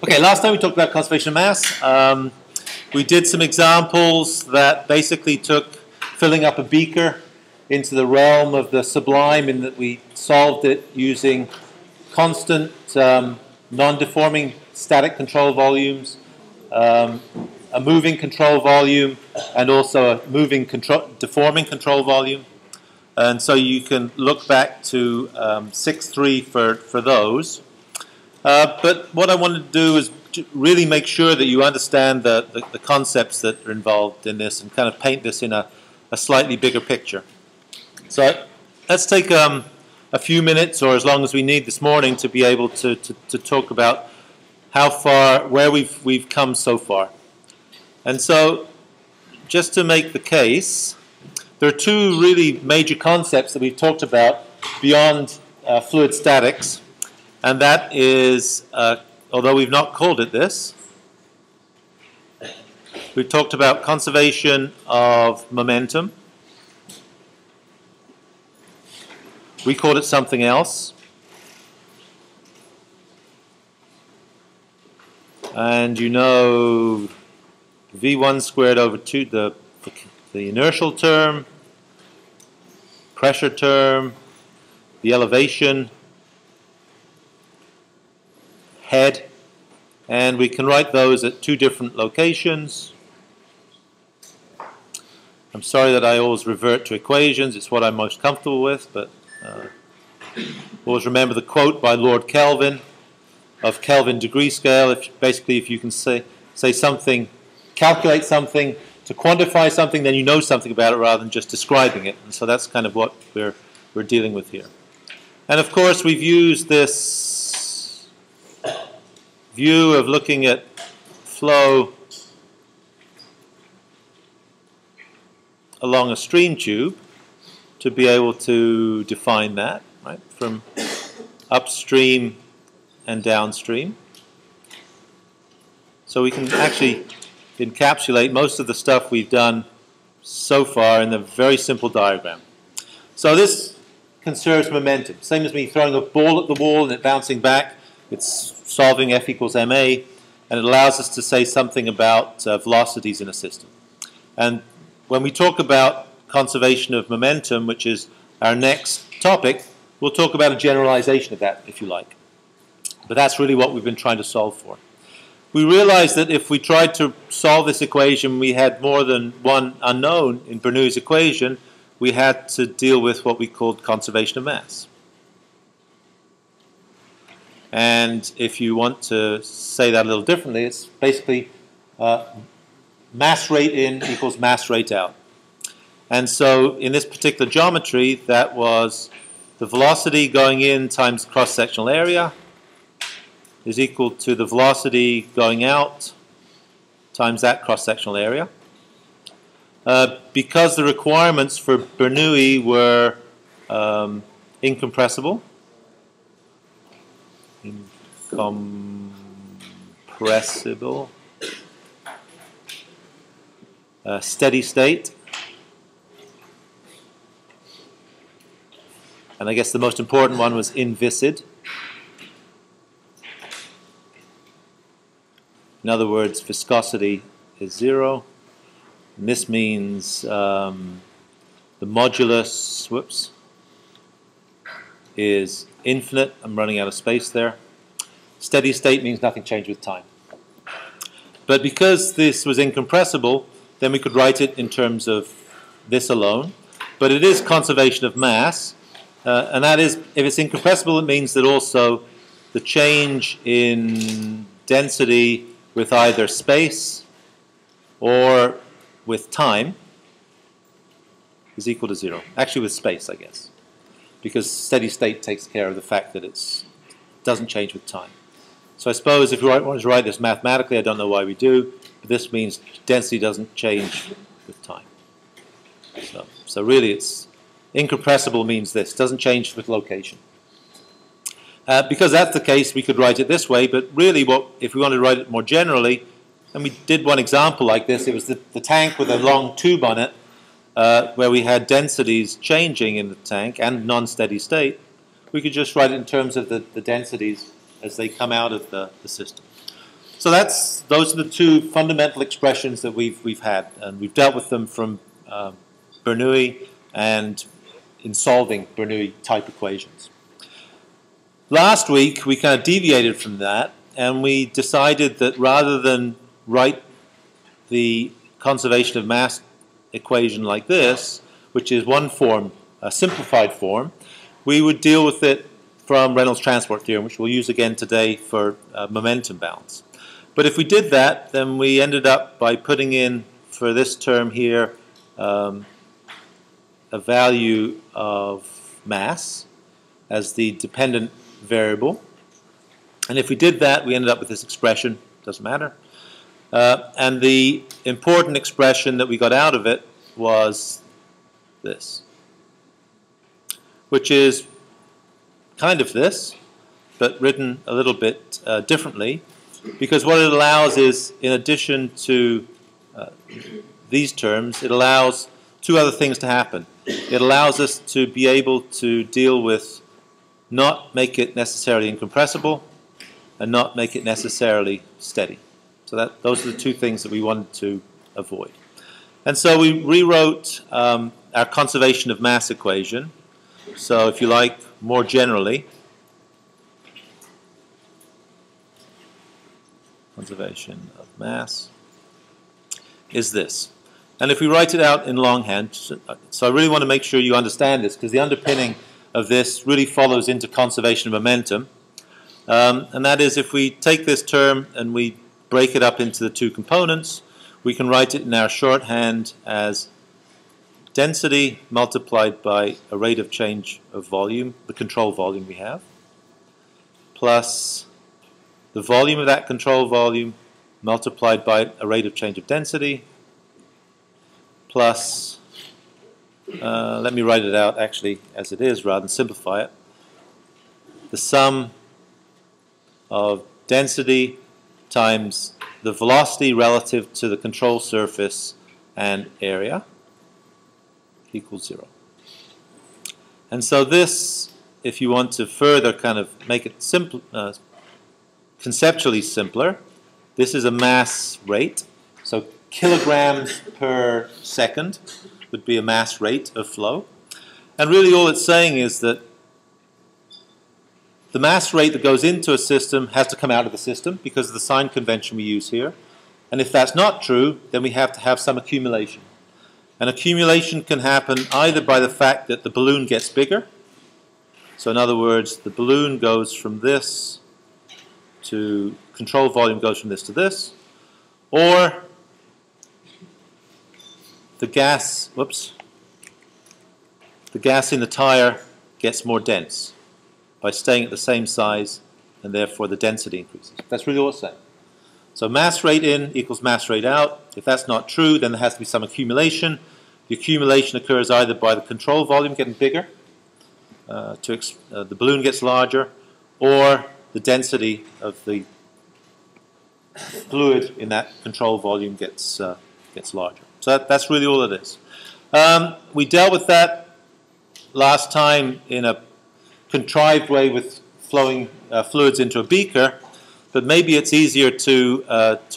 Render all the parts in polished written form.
Okay, last time we talked about conservation of mass. We did some examples that basically took filling up a beaker into the realm of the sublime, in that we solved it using constant non-deforming static control volumes, a moving control volume, and also a moving deforming control volume. And so you can look back to 6.3 for those. But what I wanted to do is really make sure that you understand the concepts that are involved in this and kind of paint this in a slightly bigger picture. So let's take a few minutes, or as long as we need this morning, to be able to talk about how far, where we've come so far. And so just to make the case, there are two really major concepts that we've talked about beyond fluid statics, and that is, although we've not called it this, we've talked about conservation of momentum. We called it something else. And you know V1 squared over 2, the inertial term, pressure term, the elevation, head, and we can write those at two different locations. I'm sorry that I always revert to equations. It's what I'm most comfortable with, but always remember the quote by Lord Kelvin of Kelvin degree scale. If you can say something, calculate something to quantify something, then you know something about it rather than just describing it. And so that's kind of what we're dealing with here. And of course, we've used this view of looking at flow along a stream tube to be able to define that, right, from upstream and downstream. So we can actually encapsulate most of the stuff we've done so far in a very simple diagram. So this conserves momentum. Same as me throwing a ball at the wall and it bouncing back. It's solving F equals ma, and it allows us to say something about velocities in a system. And when we talk about conservation of momentum, which is our next topic, we'll talk about a generalization of that, if you like. But that's really what we've been trying to solve for. We realized that if we tried to solve this equation, we had more than one unknown in Bernoulli's equation. We had to deal with what we called conservation of mass. And if you want to say that a little differently, it's basically mass rate in equals mass rate out. And so in this particular geometry, that was the velocity going in times cross-sectional area is equal to the velocity going out times that cross-sectional area. Because the requirements for Bernoulli were incompressible, steady state, and I guess the most important one was inviscid. In other words, viscosity is 0. And this means the modulus, is infinite. I'm running out of space there. Steady state means nothing changed with time. But because this was incompressible, then we could write it in terms of this alone. But it is conservation of mass. And that is, if it's incompressible, it means that also the change in density with either space or with time is equal to 0. Actually with space, I guess. Because steady state takes care of the fact that it doesn't change with time. So I suppose if we want to write this mathematically, I don't know why we do, but this means density doesn't change with time. So really it's incompressible means this, doesn't change with location. Because that's the case, we could write it this way, but really if we wanted to write it more generally, and we did one example like this, it was the tank with a long tube on it, where we had densities changing in the tank and non-steady state. We could just write it in terms of the densities as they come out of the system. So those are the two fundamental expressions that we've had, and we've dealt with them from Bernoulli and in solving Bernoulli type equations. Last week we kind of deviated from that, and we decided that rather than write the conservation of mass equation like this, which is one form, a simplified form, we would deal with it from Reynolds transport theorem, which we'll use again today for momentum balance. But if we did that, then we ended up by putting in, for this term here, a value of mass as the dependent variable. And if we did that, we ended up with this expression, doesn't matter. And the important expression that we got out of it was this, which is kind of this, but written a little bit differently, because what it allows is, in addition to these terms, it allows two other things to happen. It allows us to be able to deal with not make it necessarily incompressible and not make it necessarily steady. So those are the two things that we wanted to avoid. And so we rewrote our conservation of mass equation. So if you like, more generally, conservation of mass is this. And if we write it out in longhand, so I really want to make sure you understand this, because the underpinning of this really follows into conservation of momentum. And that is, if we take this term and we break it up into the two components, we can write it in our shorthand as density multiplied by a rate of change of volume, the control volume we have, plus the volume of that control volume multiplied by a rate of change of density, plus, let me write it out actually as it is rather than simplify it, the sum of density times the velocity relative to the control surface and area equals 0. And so this, if you want to further kind of make it simple, conceptually simpler, this is a mass rate. So kilograms per second would be a mass rate of flow. And really all it's saying is that the mass rate that goes into a system has to come out of the system because of the sign convention we use here. And if that's not true, then we have to have some accumulation. And accumulation can happen either by the fact that the balloon gets bigger. So in other words, the balloon goes from this to control volume goes from this to this, or the gas in the tire gets more dense by staying at the same size, and therefore the density increases. That's really all it's saying. So mass rate in equals mass rate out. If that's not true, then there has to be some accumulation. The accumulation occurs either by the control volume getting bigger, the balloon gets larger, or the density of the fluid in that control volume gets larger. So that's really all it is. We dealt with that last time in a contrived way with flowing fluids into a beaker, but maybe it's easier to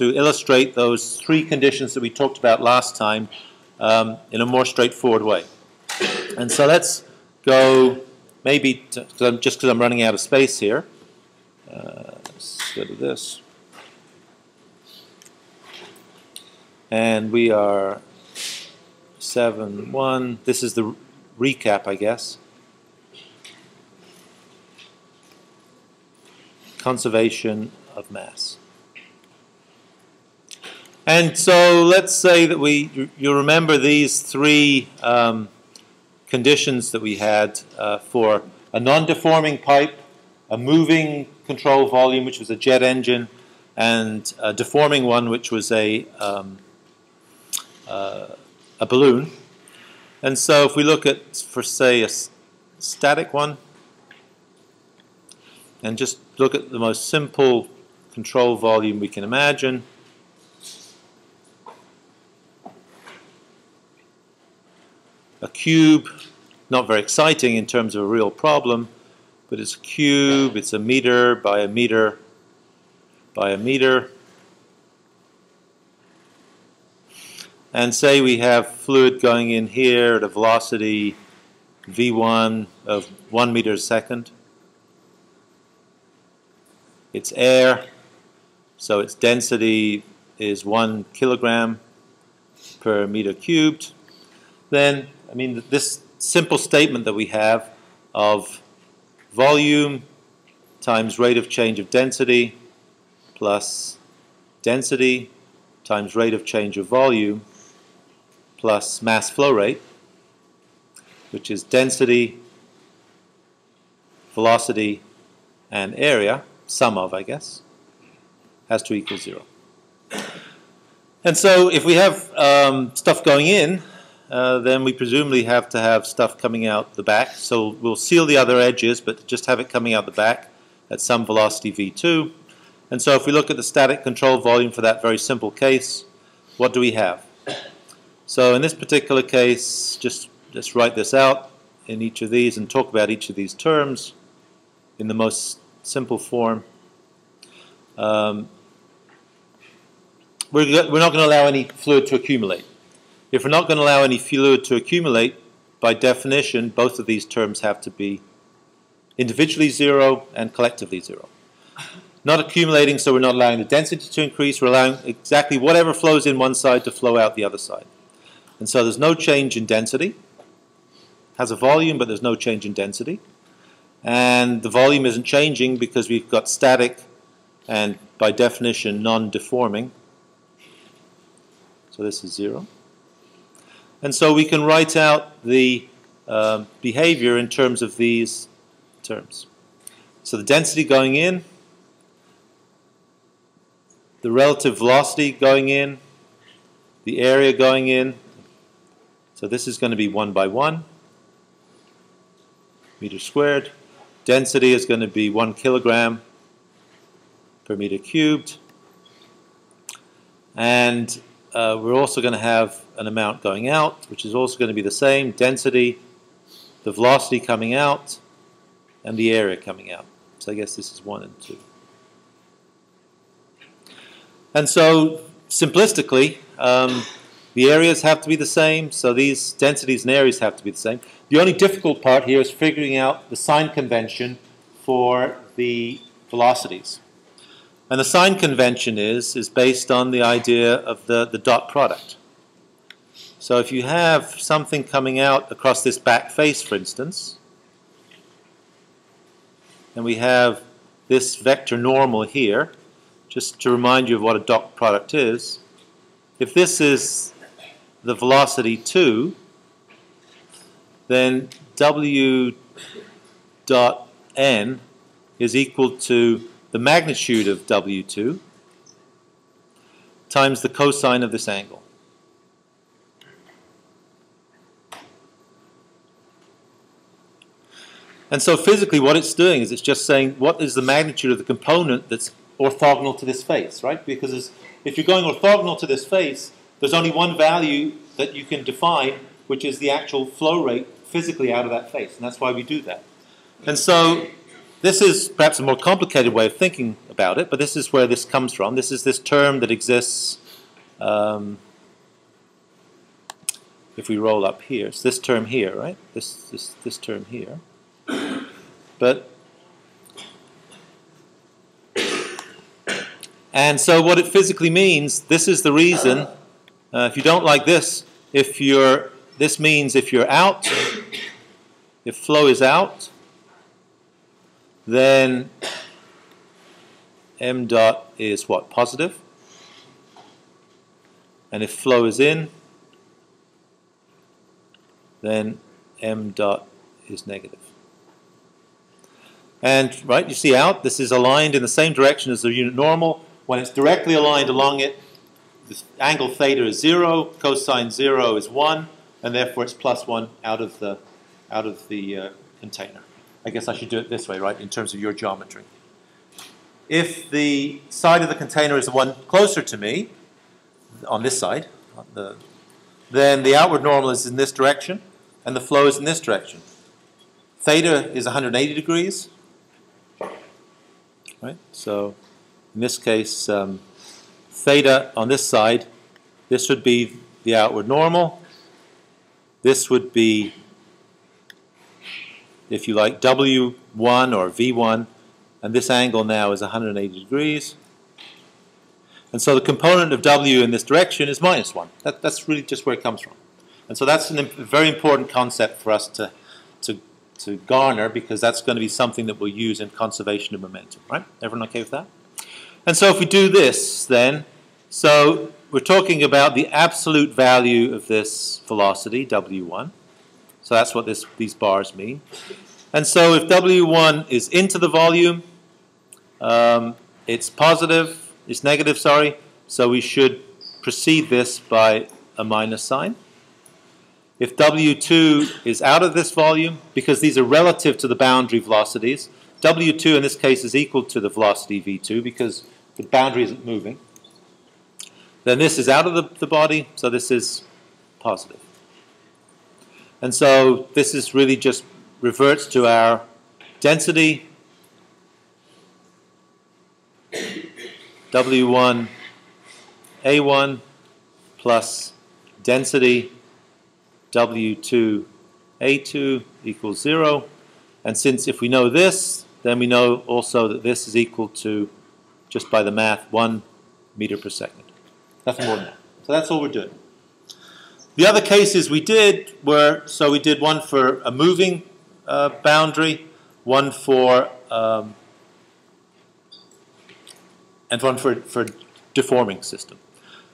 illustrate those three conditions that we talked about last time in a more straightforward way. And so let's go maybe, just because I'm running out of space here, let's go to this. And we are 7.1. This is the recap, I guess. Conservation of mass. And so let's say that you remember these three conditions that we had for a non-deforming pipe, a moving control volume, which was a jet engine, and a deforming one, which was a balloon. And so if we look at, for say, a static one, and just look at the most simple control volume we can imagine, a cube, not very exciting in terms of a real problem, but it's a cube, it's a meter by a meter by a meter, And say we have fluid going in here at a velocity v1 of 1 meter a second. It's air, so its density is 1 kilogram per meter cubed. Then, I mean, this simple statement that we have of volume times rate of change of density plus density times rate of change of volume plus mass flow rate, which is density, velocity, and area, sum of, I guess, has to equal 0. And so if we have stuff going in, then we presumably have to have stuff coming out the back. So we'll seal the other edges, but just have it coming out the back at some velocity v2. And so if we look at the static control volume for that very simple case, what do we have? So in this particular case, just write this out in each of these and talk about each of these terms in the most simple form. We're not going to allow any fluid to accumulate. If we're not going to allow any fluid to accumulate, by definition, both of these terms have to be individually 0 and collectively 0. Not accumulating, so we're not allowing the density to increase. We're allowing exactly whatever flows in one side to flow out the other side. And so there's no change in density. Has a volume, but there's no change in density. And the volume isn't changing because we've got static and, by definition, non-deforming. So this is 0. And so we can write out the behavior in terms of these terms. So the density going in, the relative velocity going in, the area going in. So this is going to be 1 by 1 meter squared. Density is going to be 1 kilogram per meter cubed. And we're also going to have an amount going out, which is also going to be the same. Density, the velocity coming out, and the area coming out. So I guess this is 1 and 2. And so, simplistically, the areas have to be the same, so these densities and areas have to be the same. The only difficult part here is figuring out the sign convention for the velocities. And the sign convention is based on the idea of the dot product. So if you have something coming out across this back face, for instance, and we have this vector normal here, just to remind you of what a dot product is, if this is the velocity 2, then W dot n is equal to the magnitude of W2 times the cosine of this angle. And so physically what it's doing is it's just saying what is the magnitude of the component that's orthogonal to this face, right? Because if you're going orthogonal to this face, there's only one value that you can define, which is the actual flow rate physically out of that face, and that's why we do that. And so this is perhaps a more complicated way of thinking about it, but this is where this comes from. This is this term that exists if we roll up here. It's this term here, right? This term here. And so what it physically means, this is the reason, if you don't like this, this means if you're out, if flow is out, then m dot is what? Positive. And if flow is in, then m dot is negative. And, right, you see out, this is aligned in the same direction as the unit normal. When it's directly aligned along it, the angle theta is 0, cosine 0 is 1, and therefore it's plus 1 out of the container. I guess I should do it this way, right, in terms of your geometry. If the side of the container is the one closer to me, on this side, then the outward normal is in this direction, and the flow is in this direction. Theta is 180 degrees, right? So in this case, theta on this side, this would be the outward normal. This would be, if you like, W1 or V1, and this angle now is 180 degrees. And so the component of W in this direction is -1. That's really just where it comes from. And so that's a very important concept for us to garner, because that's going to be something that we'll use in conservation of momentum, right? Everyone okay with that? And so if we do this then, so we're talking about the absolute value of this velocity, W1. So that's what these bars mean. And so if W1 is into the volume, it's positive, it's negative, sorry, so we should precede this by a minus sign. If W2 is out of this volume, because these are relative to the boundary velocities, W2 in this case is equal to the velocity V2 because the boundary isn't moving. Then this is out of the body, so this is positive. And so this is really just reverts to our density W1 A1 plus density W2 A2 equals 0. And since if we know this, then we know also that this is equal to, just by the math, 1 meter per second. Nothing more than that. So that's all we're doing. The other cases we did were, so we did one for a moving boundary, one for and one for deforming system.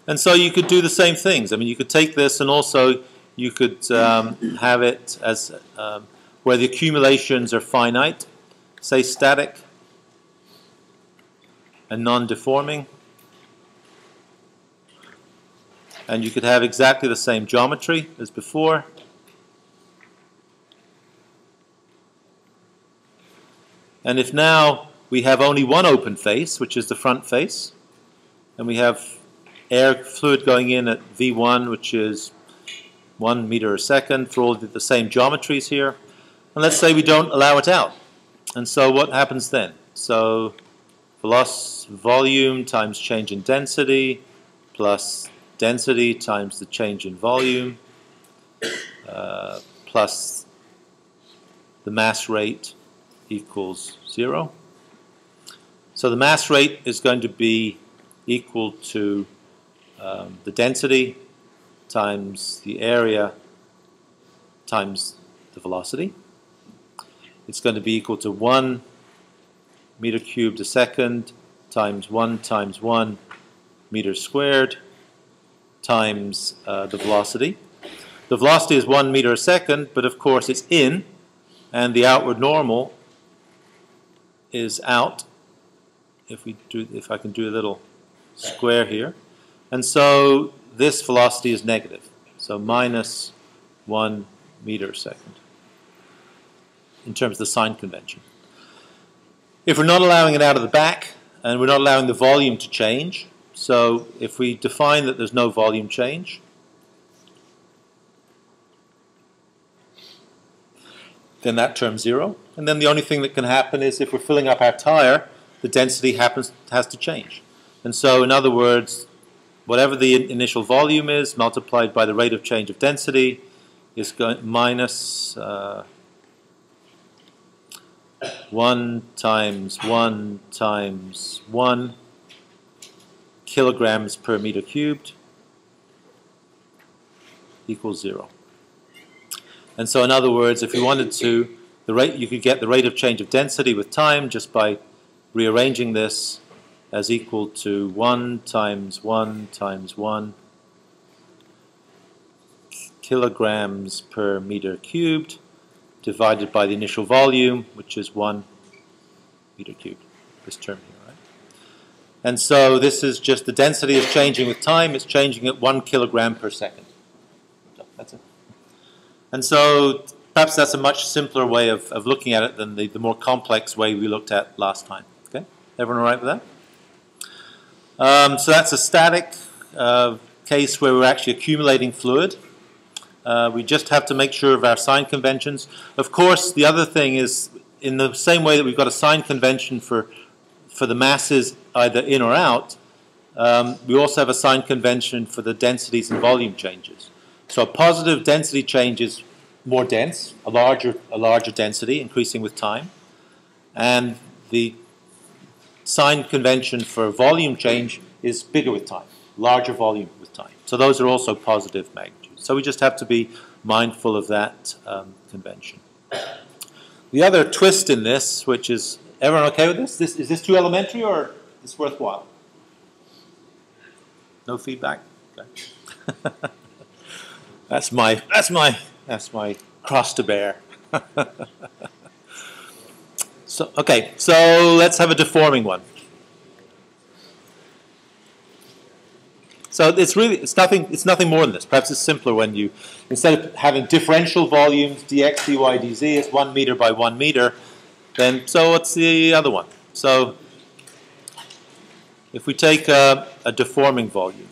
And so you could do the same things. I mean, you could take this and also you could have it as where the accumulations are finite, say static and non-deforming. And you could have exactly the same geometry as before. And if now we have only one open face, which is the front face, and we have air fluid going in at V1, which is 1 meter a second for all the same geometries here, and let's say we don't allow it out. And so what happens then? So volume times change in density plus density times the change in volume plus the mass rate equals 0. So the mass rate is going to be equal to the density times the area times the velocity. It's going to be equal to 1 meter cubed a second times 1 meter squared times the velocity. The velocity is 1 meter a second, but of course it's in, and the outward normal is out. If I can do a little square here, and so this velocity is negative, so minus 1 meter a second in terms of the sign convention. If we're not allowing it out of the back, and we're not allowing the volume to change, so if we define that there's no volume change, then that term's 0. And then the only thing that can happen is if we're filling up our tire, the density has to change. And so, in other words, whatever the initial volume is multiplied by the rate of change of density is going minus 1 times 1 times 1 kilograms per meter cubed equals 0. And so, in other words, if you wanted to, you could get the rate of change of density with time just by rearranging this as equal to 1 times 1 times 1 kilograms per meter cubed divided by the initial volume, which is 1 meter cubed, this term here, right? And so this is just the density is changing with time. It's changing at 1 kilogram per second. So that's it. And so perhaps that's a much simpler way of looking at it than the more complex way we looked at last time. Okay? Everyone all right with that? So that's a static case where we're actually accumulating fluid. We just have to make sure of our sign conventions. Of course, the other thing is, in the same way that we've got a sign convention for the masses either in or out, we also have a sign convention for the densities and volume changes. So a positive density change is more dense, a larger density, increasing with time. And the sign convention for volume change is bigger with time, larger volume with time. So those are also positive magnitudes. So we just have to be mindful of that convention. The other twist in this, which is, everyone okay with this? Is this too elementary or is this worthwhile? No feedback? Okay. That's my cross to bear. So okay, so let's have a deforming one. So it's nothing more than this. Perhaps it's simpler when you, instead of having differential volumes dx dy dz is 1 meter by 1 meter, then so what's the other one? So if we take a deforming volume,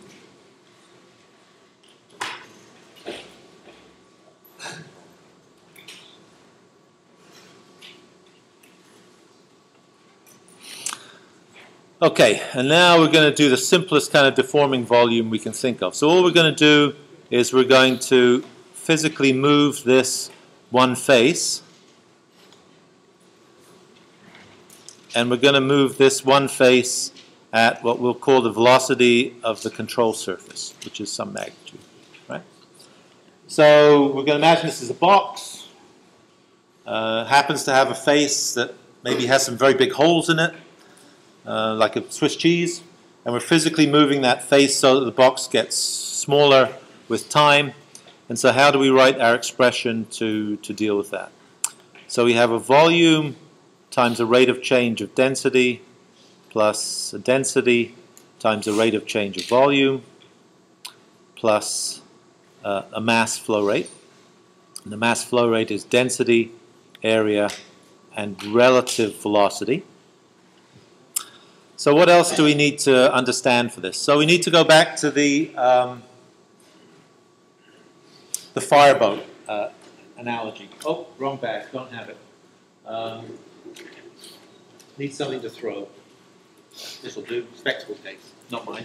okay, and now we're going to do the simplest kind of deforming volume we can think of. So all we're going to do is we're going to physically move this one face, and we're going to move this one face at what we'll call the velocity of the control surface, which is some magnitude, right? So we're going to imagine this is a box, happens to have a face that maybe has some very big holes in it, like a Swiss cheese, and we're physically moving that face so that the box gets smaller with time. And so how do we write our expression to deal with that? So we have a volume times a rate of change of density plus a density times a rate of change of volume plus a mass flow rate. And the mass flow rate is density, area, and relative velocity. So what else do we need to understand for this? So we need to go back to the fireboat analogy. Oh, wrong bag, don't have it. Need something to throw. This will do, spectacle case, not mine.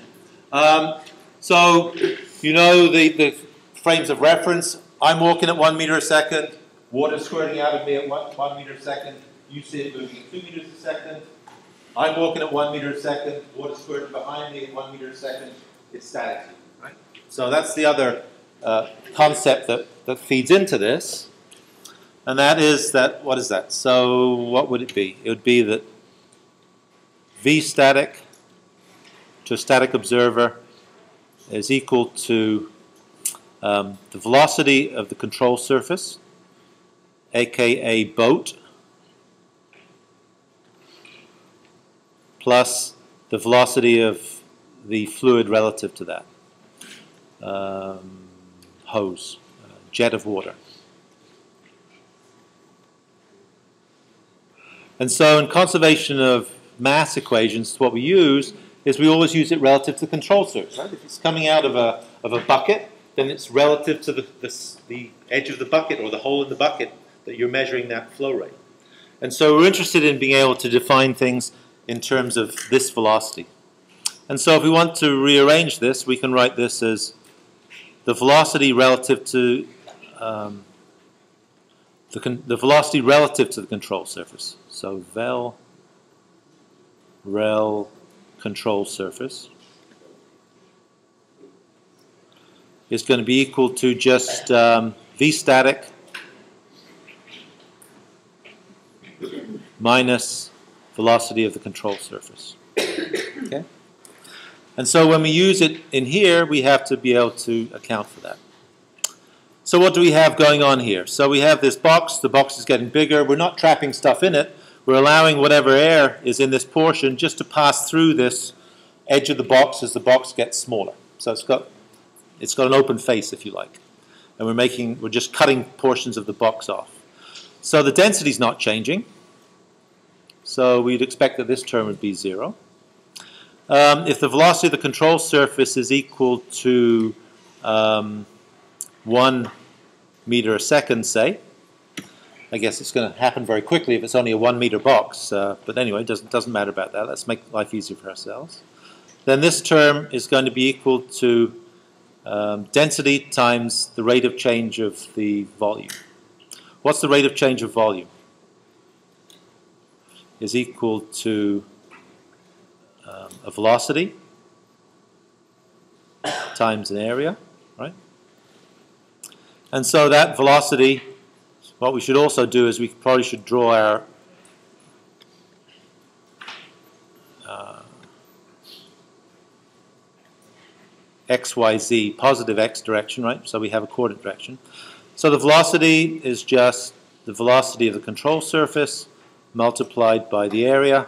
So you know the frames of reference. I'm walking at 1 meter a second, water squirting out of me at 1 meter a second, you see it moving at 2 meters a second. I'm walking at 1 meter a second, water squirting behind me at 1 meter a second, it's static, right? So that's the other concept that feeds into this, and that is that, what is that? So what would it be? It would be that V static to a static observer is equal to the velocity of the control surface, aka boat, plus the velocity of the fluid relative to that, hose, jet of water. And so in conservation of mass equations, what we use is we always use it relative to the control surface. Right? If it's coming out of a bucket, then it's relative to the edge of the bucket or the hole in the bucket that you're measuring that flow rate. And so we're interested in being able to define things in terms of this velocity. And so if we want to rearrange this, we can write this as the velocity relative to the velocity relative to the control surface. So vel rel control surface is going to be equal to just V static minus velocity of the control surface. Okay? And so when we use it in here, we have to be able to account for that. So what do we have going on here? So we have this box. The box is getting bigger. We're not trapping stuff in it. We're allowing whatever air is in this portion just to pass through this edge of the box as the box gets smaller. So it's got an open face, if you like. And we're just cutting portions of the box off. So the density is not changing. So we'd expect that this term would be 0. If the velocity of the control surface is equal to 1 meter a second, say, I guess it's going to happen very quickly if it's only a 1 meter box. But anyway, it doesn't matter about that. Let's make life easier for ourselves. then this term is going to be equal to density times the rate of change of the volume. What's the rate of change of volume? Is equal to a velocity times an area, right? And so that velocity, what we should also do is we probably should draw our x, y, z, positive x direction, right? So we have a coordinate direction. So the velocity is just the velocity of the control surface multiplied by the area,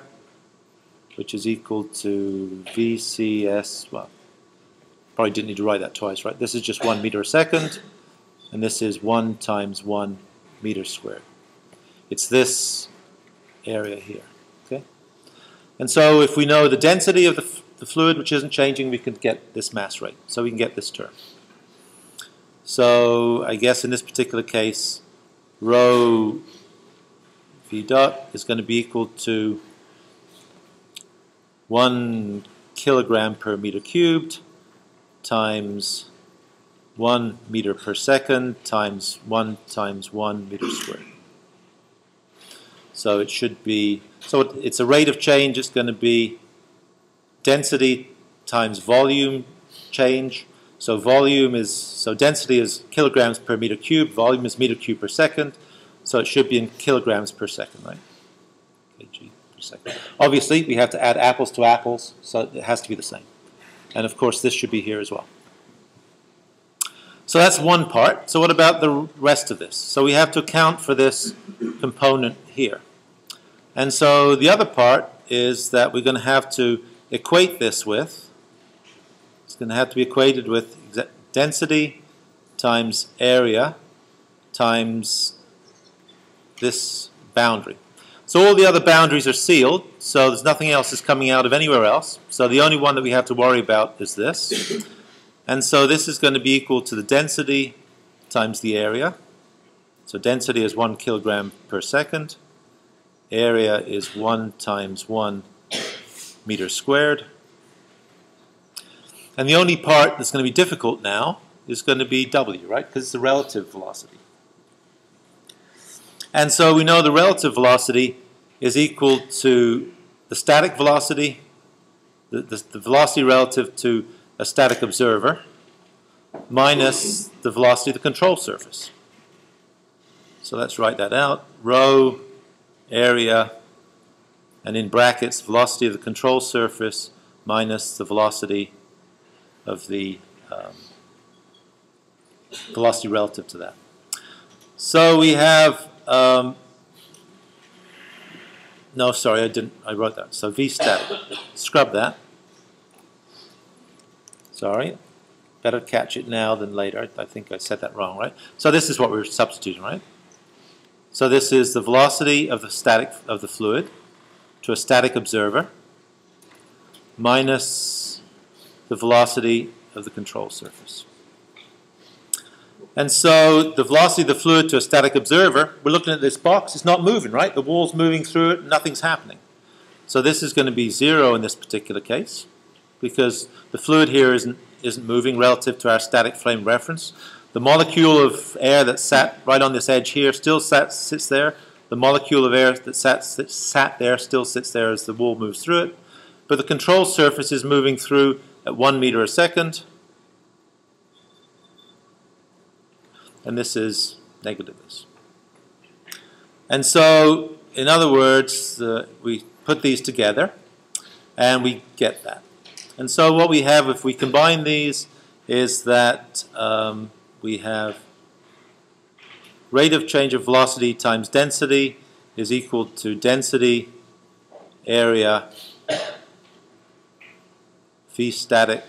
which is equal to VCS, well, probably didn't need to write that twice, right? This is just 1 meter a second, and this is 1 times 1 meter squared. It's this area here, okay? And so if we know the density of the fluid, which isn't changing, we can get this mass rate. So we can get this term. So I guess in this particular case, rho v dot is going to be equal to 1 kilogram per meter cubed times 1 meter per second times 1 meter squared. So it should be, so it's a rate of change. It's going to be density times volume change. So density is kilograms per meter cubed, volume is meter cubed per second, so it should be in kilograms per second, right? Kg per second. Obviously, we have to add apples to apples, so it has to be the same. And of course, this should be here as well. So that's one part. So what about the rest of this? So we have to account for this component here. And so the other part is that we're going to have to equate this with, it's going to have to be equated with density times area times this boundary. So all the other boundaries are sealed, so there's nothing else is coming out of anywhere else. So the only one that we have to worry about is this. And so this is going to be equal to the density times the area. So density is 1 kilogram per second. Area is 1 times 1 meter squared. And the only part that's going to be difficult now is going to be W, right? Because it's the relative velocity. And so we know the relative velocity is equal to the static velocity, the velocity relative to a static observer, minus the velocity of the control surface. So let's write that out. Rho, area, and in brackets, velocity of the control surface minus the velocity of the velocity relative to that. So we have, no, sorry, I wrote that. So V static, scrub that. Sorry, better catch it now than later. I think I said that wrong, right? So this is what we're substituting, right? So this is the velocity of the fluid to a static observer minus the velocity of the control surface. And so the velocity of the fluid to a static observer, we're looking at this box, it's not moving, right? The wall's moving through it, nothing's happening. So this is going to be 0 in this particular case because the fluid here isn't moving relative to our static flame reference. The molecule of air that sat right on this edge here still sits there. The molecule of air that sat there still sits there as the wall moves through it. But the control surface is moving through at 1 meter a second. And this is negative this. And so, in other words, we put these together and we get that. And so what we have, if we combine these, is that we have rate of change of velocity times density is equal to density, area, V static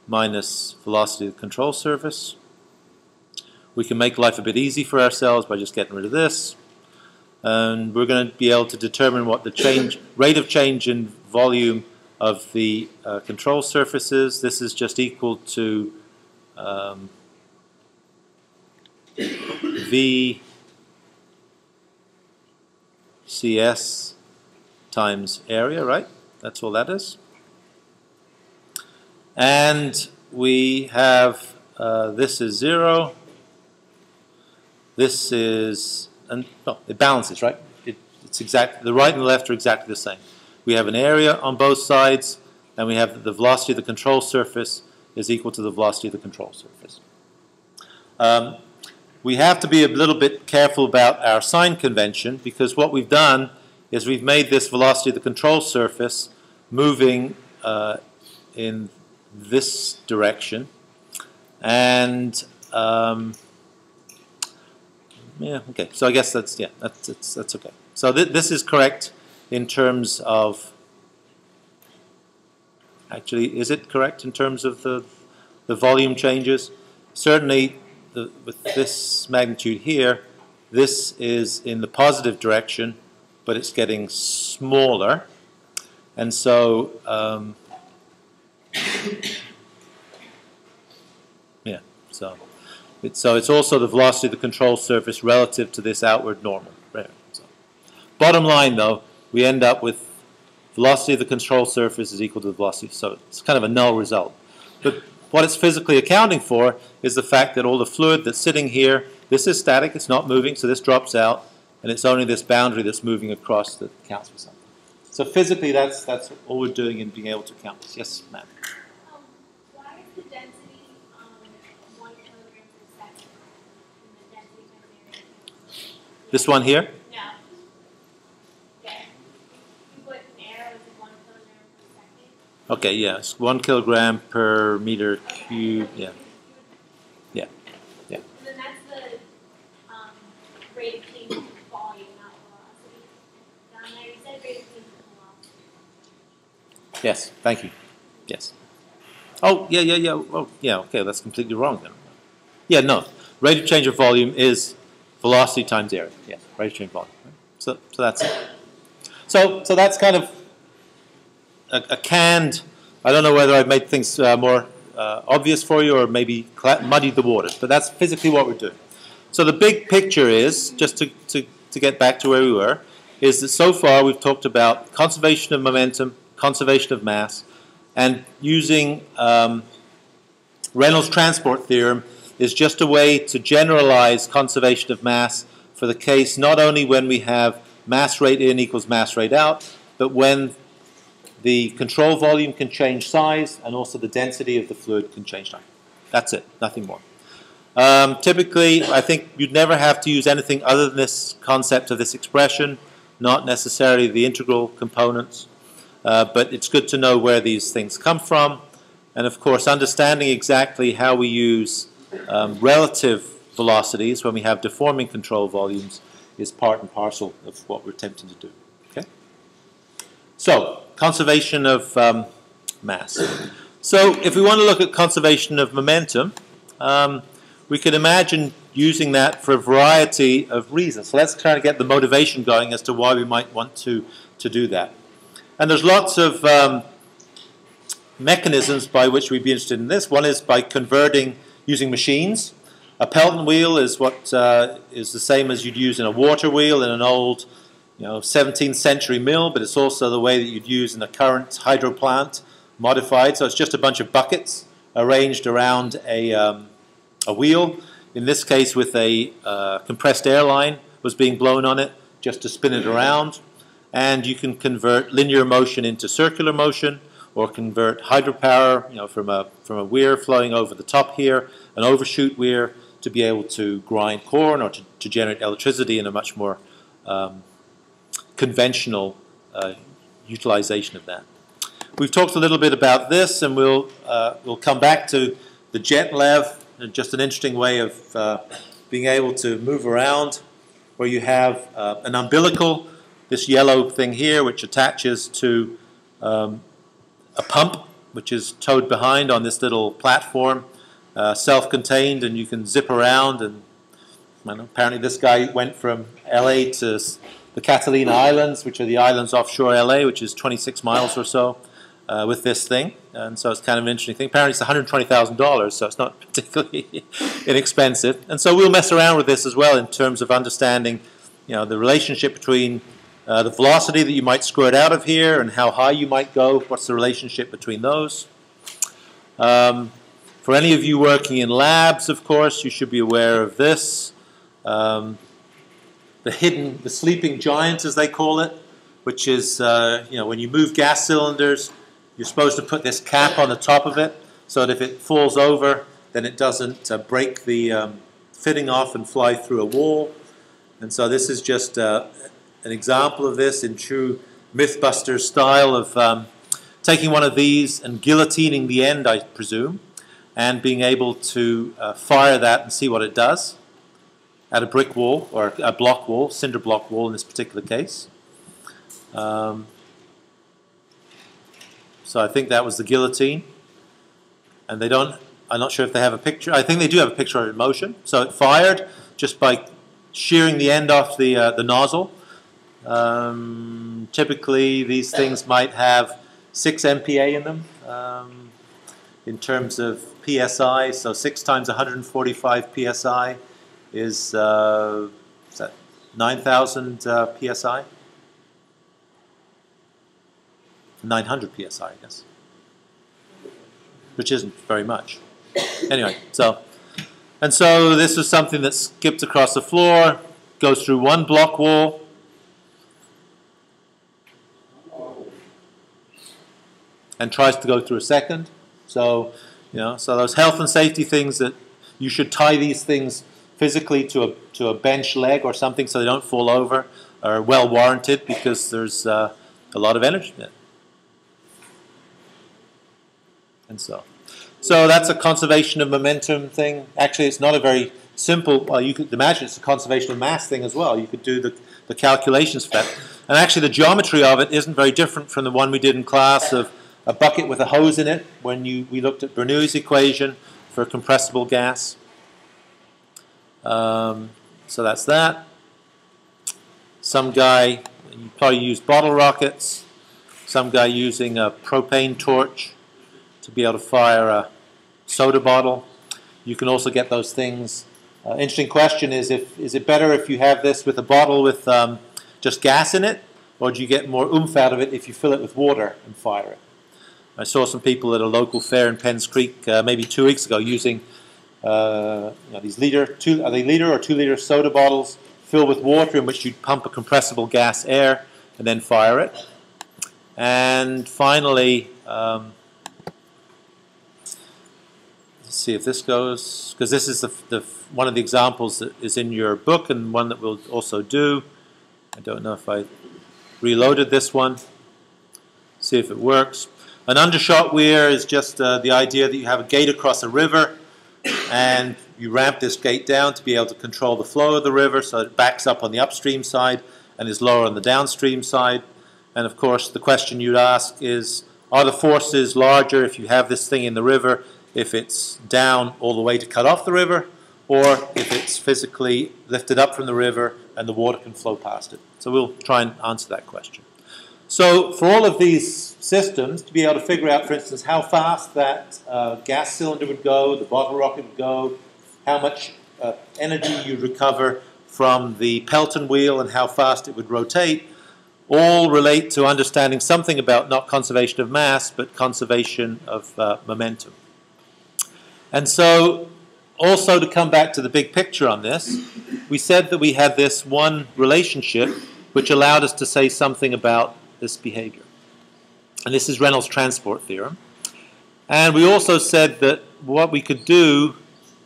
minus velocity of the control surface. We can make life a bit easy for ourselves by just getting rid of this. And we're going to be able to determine what the rate of change in volume of the control surface is. This is just equal to VCS times area, right? That's all that is. And we have, this is 0. This is, and no, it balances, right? It's exactly, the right and the left are exactly the same. We have an area on both sides, and we have the velocity of the control surface is equal to the velocity of the control surface. We have to be a little bit careful about our sign convention, because what we've done is we've made this velocity of the control surface moving in this direction, and yeah, okay. So I guess that's, yeah, that's okay. So this is correct in terms of, actually, is it correct in terms of the volume changes? Certainly, with this magnitude here, this is in the positive direction, but it's getting smaller, and so yeah, so it's also the velocity of the control surface relative to this outward normal. Right. So, bottom line, though, we end up with velocity of the control surface is equal to the velocity. So it's kind of a null result. But what it's physically accounting for is the fact that all the fluid that's sitting here, this is static, it's not moving, so this drops out, and it's only this boundary that's moving across that counts for something. So physically, that's all we're doing in being able to count this. Yes, ma'am? Why is the density 1 kilogram per second in the density times area? This one here? No. Okay. You put an arrow as 1 kilogram per second. Okay, yeah, it's 1 kilogram per meter cubed. Yeah. Yeah. Yeah. And then that's the rate of change in volume, not velocity. Down there, you said rate of change in velocity. Yes, thank you. Yes. Oh, yeah, yeah, yeah. Oh, yeah, okay, that's completely wrong then. Yeah, no. Rate of change of volume is velocity times area. Yes, rate of change of volume. So that's it. So that's kind of a canned, I don't know whether I've made things more obvious for you or maybe muddied the waters, but that's physically what we're doing. So the big picture is, just to get back to where we were, is that so far we've talked about conservation of momentum, conservation of mass, and using Reynolds transport theorem is just a way to generalize conservation of mass for the case not only when we have mass rate in equals mass rate out, but when the control volume can change size and also the density of the fluid can change time. That's it, nothing more. Typically, I think you'd never have to use anything other than this concept of this expression, not necessarily the integral components, but it's good to know where these things come from. And of course, understanding exactly how we use relative velocities when we have deforming control volumes is part and parcel of what we're attempting to do. Okay? So, conservation of mass. So, if we want to look at conservation of momentum, we could imagine using that for a variety of reasons. So let's try to get the motivation going as to why we might want to do that. And there's lots of mechanisms by which we'd be interested in this. One is by converting using machines. A Pelton wheel is what is the same as you'd use in a water wheel in an old 17th century mill, but it's also the way that you'd use in a current hydro plant, modified. So it's just a bunch of buckets arranged around a wheel. In this case, with a compressed air line was being blown on it just to spin it around. And you can convert linear motion into circular motion, or convert hydropower, from a weir flowing over the top here, an overshoot weir, to be able to grind corn or to generate electricity in a much more conventional utilization of that. We've talked a little bit about this, and we'll come back to the jet lev, just an interesting way of being able to move around, where you have an umbilical, this yellow thing here, which attaches to a pump, which is towed behind on this little platform, self-contained, and you can zip around. And apparently this guy went from LA to the Catalina Islands, which are the islands offshore LA, which is 26 miles or so, with this thing. And so it's kind of an interesting thing. Apparently it's $120,000, so it's not particularly inexpensive. And so we'll mess around with this as well in terms of understanding, the relationship between the velocity that you might squirt out of here and how high you might go. What's the relationship between those? For any of you working in labs, of course, you should be aware of this. The sleeping giant, as they call it, which is, when you move gas cylinders, you're supposed to put this cap on the top of it so that if it falls over, then it doesn't break the fitting off and fly through a wall. And so this is just an example of this in true Mythbusters style of taking one of these and guillotining the end, I presume, and being able to fire that and see what it does at a brick wall, or a block wall, cinder block wall in this particular case. So I think that was the guillotine. And they don't, I'm not sure if they have a picture. I think they do have a picture of it in motion. So it fired just by shearing the end off the nozzle. Typically, these things might have 6 MPa in them in terms of PSI. So 6 times 145 PSI is that 9,000 PSI? 900 PSI, I guess, which isn't very much. Anyway, so this is something that skips across the floor, goes through one block wall, and tries to go through a second. So, so those health and safety things that you should tie these things physically to a bench leg or something so they don't fall over are well warranted, because there's a lot of energy in it. And so that's a conservation of momentum thing. Actually, it's not a very simple, well, you could imagine it's a conservation of mass thing as well. You could do the calculations for that. And actually the geometry of it isn't very different from the one we did in class of a bucket with a hose in it when we looked at Bernoulli's equation for a compressible gas. So that's that. Some guy, you probably use bottle rockets. Some guy using a propane torch to be able to fire a soda bottle. You can also get those things. Interesting question is it better if you have this with a bottle with just gas in it, or do you get more oomph out of it if you fill it with water and fire it? I saw some people at a local fair in Penns Creek maybe 2 weeks ago using these liter or 2 liter soda bottles filled with water in which you'd pump a compressible gas air and then fire it. And finally, let's see if this goes, because this is one of the examples that is in your book and one that we'll also do. I don't know if I reloaded this one. See if it works. An undershot weir is just the idea that you have a gate across a river and you ramp this gate down to be able to control the flow of the river so it backs up on the upstream side and is lower on the downstream side. And of course the question you'd ask is, are the forces larger if you have this thing in the river, if it's down all the way to cut off the river, or if it's physically lifted up from the river and the water can flow past it? So we'll try and answer that question. So for all of these systems, to be able to figure out, for instance, how fast that gas cylinder would go, the bottle rocket would go, how much energy you'd recover from the Pelton wheel and how fast it would rotate, all relate to understanding something about not conservation of mass, but conservation of momentum. And so, also to come back to the big picture on this, we said that we had this one relationship which allowed us to say something about this behavior. And this is Reynolds' transport theorem. And we also said that what we could do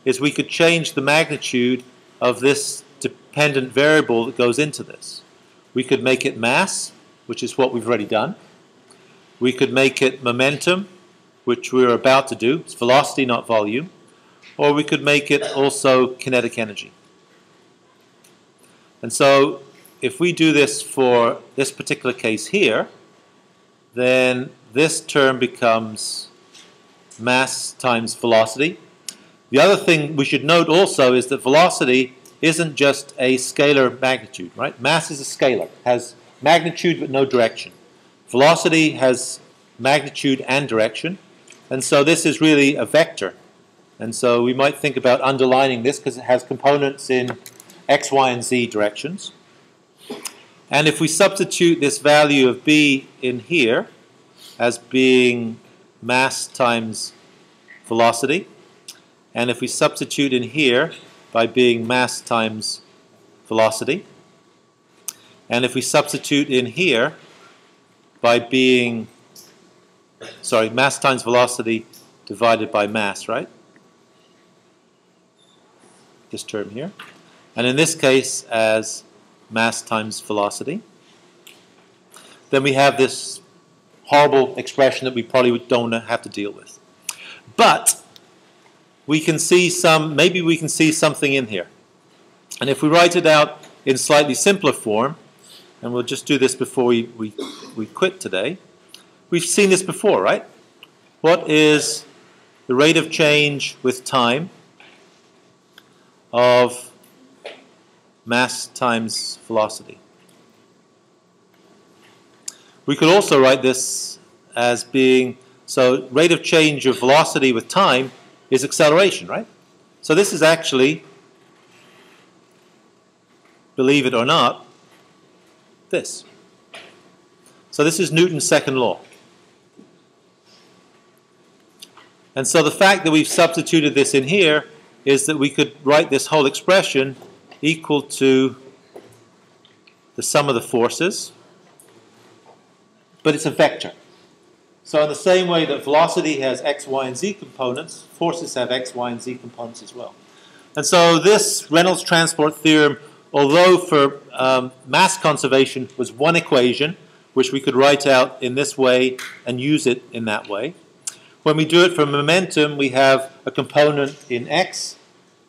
is we could change the magnitude of this dependent variable that goes into this. We could make it mass, which is what we've already done. We could make it momentum, which we're about to do. It's velocity, not volume. Or we could make it also kinetic energy. And so if we do this for this particular case here, then this term becomes mass times velocity. The other thing we should note also is that velocity isn't just a scalar magnitude, right? Mass is a scalar, has magnitude but no direction. Velocity has magnitude and direction, and so this is really a vector. And so we might think about underlining this because it has components in x, y, and z directions. And if we substitute this value of b in here as being mass times velocity. And if we substitute in here by being mass times velocity, and if we substitute in here by being, sorry, mass times velocity divided by mass, right? This term here. And in this case as mass times velocity. Then we have this horrible expression that we probably don't have to deal with. But we can see maybe we can see something in here. And if we write it out in slightly simpler form, and we'll just do this before we quit today. We've seen this before, right? What is the rate of change with time of mass times velocity? We could also write this as being, so rate of change of velocity with time is acceleration, right? So this is actually, believe it or not, this. So this is Newton's second law. And so the fact that we've substituted this in here is that we could write this whole expression equal to the sum of the forces, but it's a vector. So in the same way that velocity has x, y, and z components, forces have x, y, and z components as well. And so this Reynolds transport theorem, although for mass conservation was one equation, which we could write out in this way and use it in that way. When we do it for momentum, we have a component in x,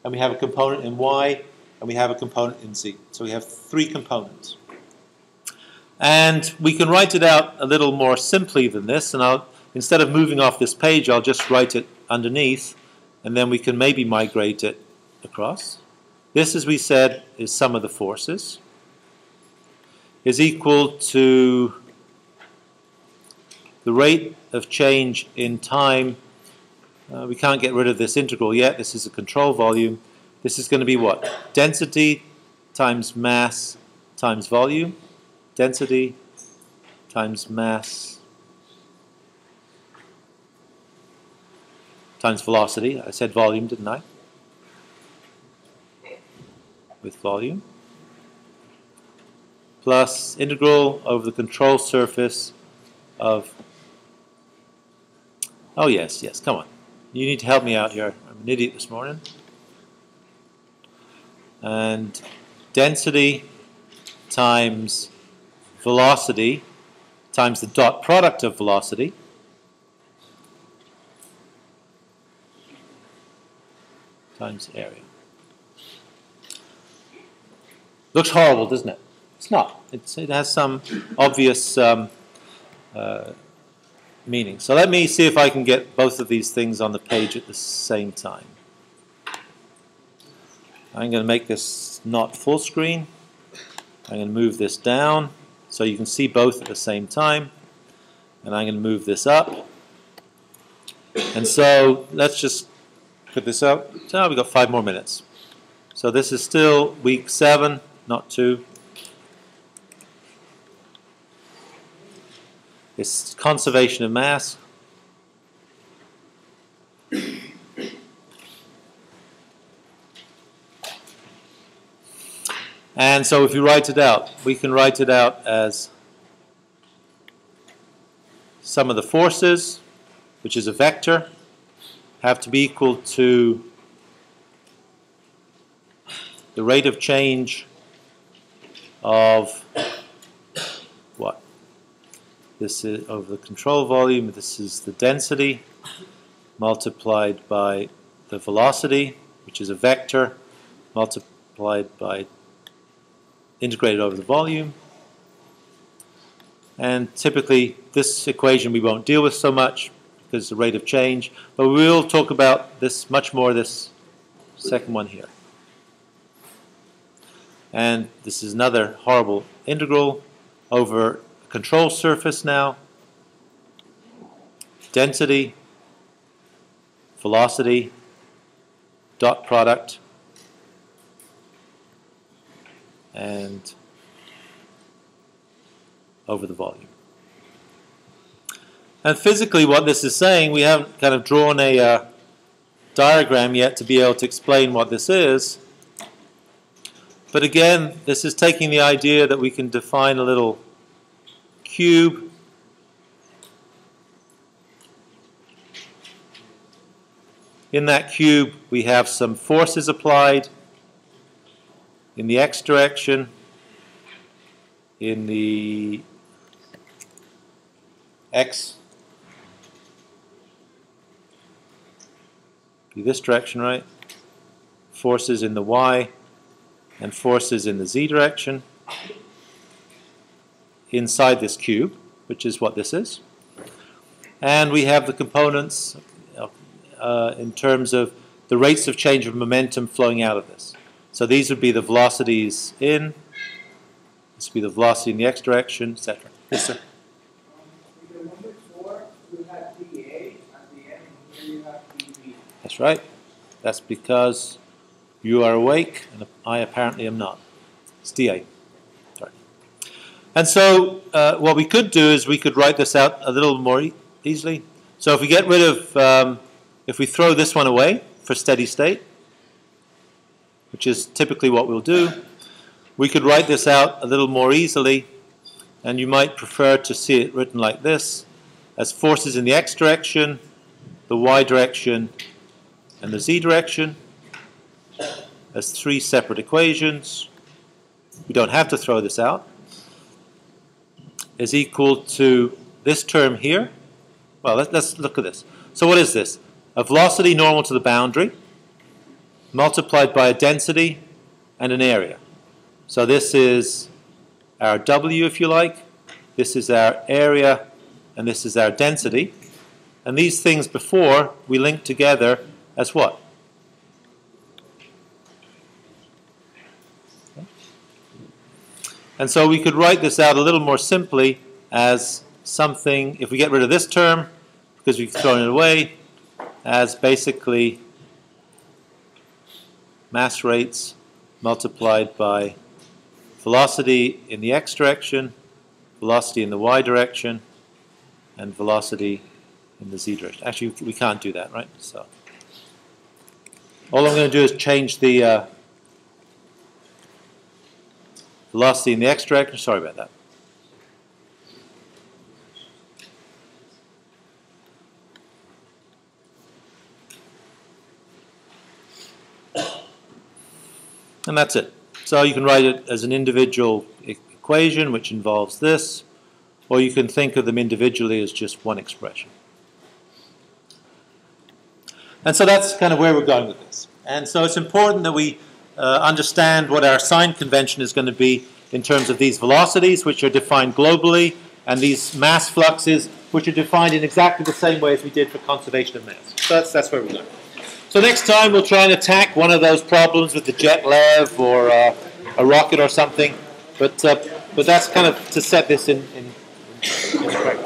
and we have a component in y, and we have a component in z. So we have three components. And we can write it out a little more simply than this, and instead of moving off this page, I'll just write it underneath, and then we can maybe migrate it across. This, as we said, is sum of the forces, is equal to the rate of change in time. We can't get rid of this integral yet. This is a control volume. This is going to be what? Density times mass times volume. Density times mass times velocity. I said volume, didn't I? With volume. Plus integral over the control surface of... Oh, yes, yes, come on. You need to help me out here. I'm an idiot this morning. And density times velocity times the dot product of velocity times area. Looks horrible, doesn't it? It's not. It has some obvious meaning. So let me see if I can get both of these things on the page at the same time. I'm going to make this not full screen. I'm going to move this down so you can see both at the same time. And I'm going to move this up. And so let's just put this up. So we've got 5 more minutes. So this is still week 7, not 2. It's conservation of mass. And so if you write it out, we can write it out as sum of the forces, which is a vector, have to be equal to the rate of change of what? This is over the control volume. This is the density multiplied by the velocity, which is a vector, multiplied by integrated over the volume. And typically this equation we won't deal with so much because the rate of change, but we will talk about this much more, this second one here. And this is another horrible integral over a control surface now. Density, velocity, dot product, and over the volume. And physically what this is saying, we haven't kind of drawn a diagram yet to be able to explain what this is. But again, this is taking the idea that we can define a little cube in that cube we have some forces applied in the x direction, in the x, be this direction, right? Forces in the y and forces in the z direction inside this cube, which is what this is. And we have the components in terms of the rates of change of momentum flowing out of this. So these would be the velocities in, this would be the velocity in the x direction, etc. Yes, sir? In number 4, you have dA at the end, and here you have dV. That's right. That's because you are awake and I apparently am not. It's dA. Sorry. And so what we could do is we could write this out a little more easily. So if we get rid of, if we throw this one away for steady state, which is typically what we'll do, we could write this out a little more easily, and you might prefer to see it written like this, as forces in the x direction, the y direction, and the z direction, as 3 separate equations. We don't have to throw this out. Is equal to this term here. Well, let's look at this. So what is this? A velocity normal to the boundary multiplied by a density and an area. So this is our W, if you like. This is our area, and this is our density. And these things before we linked together as what? Okay. And so we could write this out a little more simply as something, if we get rid of this term, because we've thrown it away, as basically mass rates multiplied by velocity in the x direction, velocity in the y direction, and velocity in the z direction. Actually, we can't do that, right? So all I'm going to do is change the velocity in the x direction. Sorry about that. And that's it. So you can write it as an individual equation which involves this, or you can think of them individually as just one expression. And so that's kind of where we're going with this. And so it's important that we understand what our sign convention is going to be in terms of these velocities, which are defined globally, and these mass fluxes, which are defined in exactly the same way as we did for conservation of mass. So that's where we're going. So next time we'll try and attack one of those problems with the jet lev or a rocket or something. But that's kind of to set this in the correct